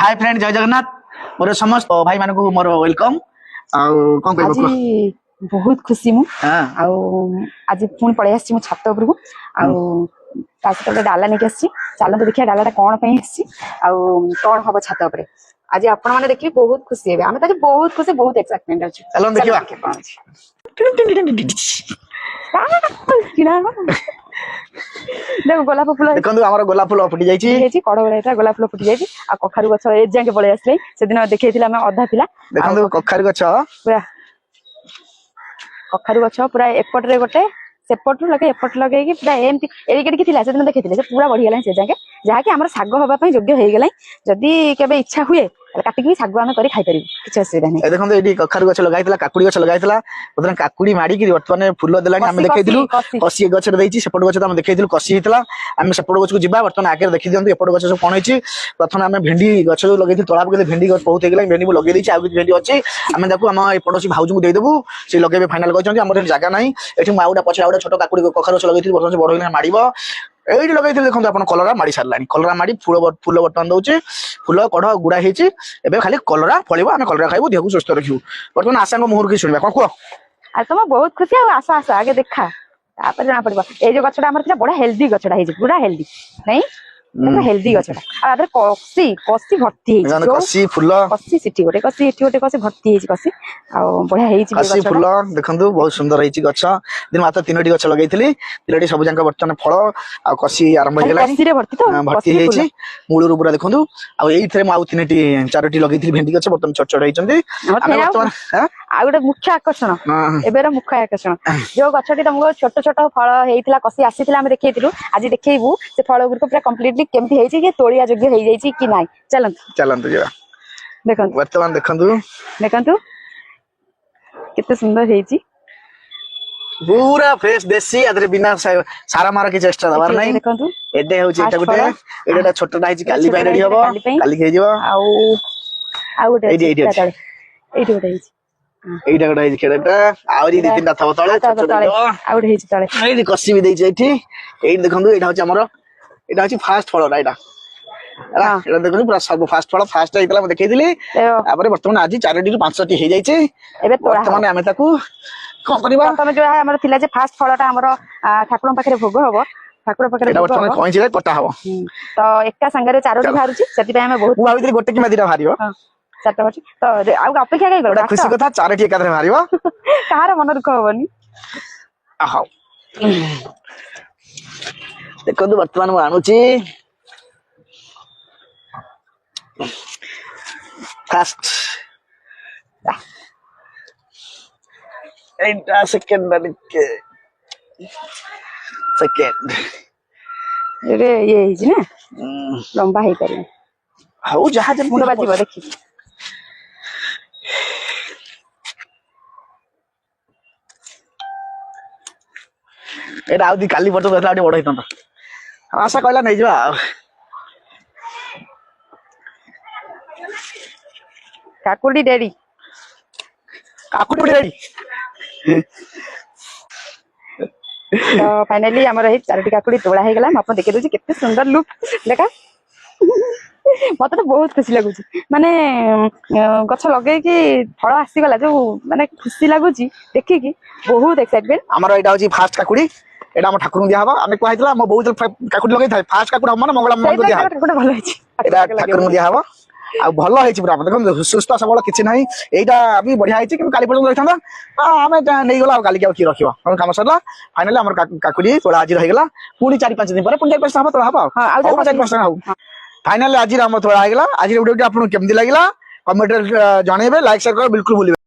Hi friend जय जगन्नाथ मोर समस्त भाई मान को मोर वेलकम आज बहुत खुशी मु आज पुणी पड़े आसी छात उपर को गोटे डाला नहीं आसी चलते देखिए डालाटा कौन कौन हम छात उपर आज आपण मैंने देखिए बहुत खुशी है आम तो बहुत खुशी बहुत एक्साइटमेंट अच्छे देखो गोलाप फूल देखो हमर गोलाप फूल फुटी जाईची कड़ बड़ा गोलाप फूल फुटी जाईची आ कखारु गछ ए जाके पळे आसले से दिन देखैथिला हम अधा थिला देखो कखारु गछ पूरा कखारु गछ पूरा एपट रे गोटे सेपट लगे एपट लगे कि पूरा एमती एरिकेट थिला से दिन देखैथिले से पूरा बढ़ी गेला से जाके जहा कि हमर साग होबा पई योग्य हे गेलै जदी केबे इच्छा हुए काटिकी साग आम कर खाई पारिबु किछ असुविधा नै देखो एडी कखारु गछ लगाइतला काकुडी गछ लगाइतला बदन काकुडी माडी कि वर्तमान फूल देलानी हम देखैथिलु कसी गछ देइची सेपट गछ हम देखैथिलु कसी हितला हम सेपट गछ को जिबा वर्तमान आके देखि दियंतु एपट गछ सब कोन होइची प्रथम हम भेंडी गछ जो लगैथि तोळा पके भेंडी गछ बहुत हे गेला भेंडी को लगे देइची आ कि भेंडी अछि हम देखु हम ए पड़ोसी भाउजु को दे देबु से लगेबे फाइनल कहचंती हमर जागा नै एठी माउडा पछा आउडा छोटो काकुडी कखारु गछ लगैथि वर्तमान बड़ होइना माडीबो एडी लगाई देखो अपन कलरा माड़ी सारलानी कलरा माड़ी फूल फूल बर्तन दउचे फूल कढ़ गुड़ा हेची एबे खाली कलरा फळिबो हम कलरा खाइबो देहु सुस्त रखिबो वर्तमान आशांग मुहर की सुनिबा कोन को आ तुम बहुत खुशी आ आशा आशा आगे देखा तापर जाना पड़बो ए जो गछडा हमर बड़ा हेल्दी गछडा हेजी पूरा हेल्दी नहीं हेल्दी गछडा आ अदर कसी कसी भर्ती हेजी कसी फूल कसी सिटी गोटे कसी भर्ती हेजी कसी आ बढ़िया हेजी कसी फूल देखंतु बहुत सुंदर हेजी गछ दिन मात्र तीनटी गछ लगैथिली तीनटी सब जांका बर्तन फळ आ कसी आरंभ हो गेला कसी रे भर्ती तो भर्ती हेजी मूळरू पूरा देखंतु आ एइथरे माउ तीनटी चारटी लगैथिली भेंडी गछ बर्तन छोट छोट हेचंती हम बर्तमान आ गोटे मुख्य आकर्षण एबेर मुख्य आकर्षण जो गछटी तुमको छोट छोट फळ हेइतला कसी आसीतला हम देखैतिलु आज देखैबु से फळ गुर को पूरा कंप्लीटली केमती हेची कि तोड़िया योग्य हे जाईची कि नाही चलंतु जरा देखंतु वर्तमान देखंतु कितने सुंदर हेची पूरा फ्रेश देसी अदरे बिना सारा मारा के चेष्टा दबार नाही देखंतु एडे होची एटा गुटे एटा छोटटा हेची काली बाय रेडी हबो काली हे जिवो आ गोटे एटी गोटे हेची एटा गोटे हेची खेडटा आवरी दी तीनटा थब तळे आ गोटे हेची तळे एटी कसी भी देइची एठी एटी देखंतु एटा होची हमर एटा होची फास्ट फळडा एटा एटा देखंतु पूरा सब फास्ट फळ फास्ट हेतला म देखैदिली तापर वर्तमान आज 4टी 5टी हे जाईची एबे वर्तमान हमें ताकू कोन करबा तमे जो हमर थिला जे फास्ट फळटा हमर ठाकुर पाखरे भोग हबो ठाकुर पाखरे एटा वर्तमान कोइन जे कटा हबो तो एका संगे 4टी भारुची सेति पय हम बहुत मु भाबितली गोटे कि मादिरा भारियो चारटा भारुची तो आ अपेक्षा कई कर खुशी कथा 4टी एकाधरे भारियो कहार मन दुख हबनी आहा देखो वर्तमान मु आणुची फास्ट एटा सेकंड रे ये हिज ना लंबा हे करी हाउ जहाज मुंड बाजीबो देखि एटा आउदी काली बटो देला बड़ हेतंता आशा कहला नै जवा काकुडी डेडी तो फाइनली हमर हे 4टी काकुडी तोळा हे गेला हम अपन देखे दोची केते सुंदर लुक देखा मत तो बहुत खुशी लागुची माने गछ लगे कि फळ आसी गला जो माने खुशी लागुची देखि कि बहुत एक्साइटमेंट हमर एटा होची फास्ट काकुडी एटा हम ठाकुर दिया हबा हमें कहैतला हम बहुत काकुडी लगै थाय फास्ट काकुडी हम मंगला मन दिया काकुडी भलो हेची एटा ठाकुर दिया हबा आ भलो हेची पूरा देखो सुस्त सबल किछि नाही एटा अभी बढ़िया हेची कि काली पडन रहिथांदा हमें नै गला काली के की रखिबा हम काम सरला फाइनली हमर काकुडी तोळा आज रहि गेला पुनी 4-5 दिन पर पुनी 4-5 हबा तोळा हबा हां आ 4-5 हबा फाइनली आज हम तोळा आ गेला आज वीडियो आपन केमदी लागिला कमेंट रे जणेबे लाइक शेयर कर बिल्कुल भूलिबे।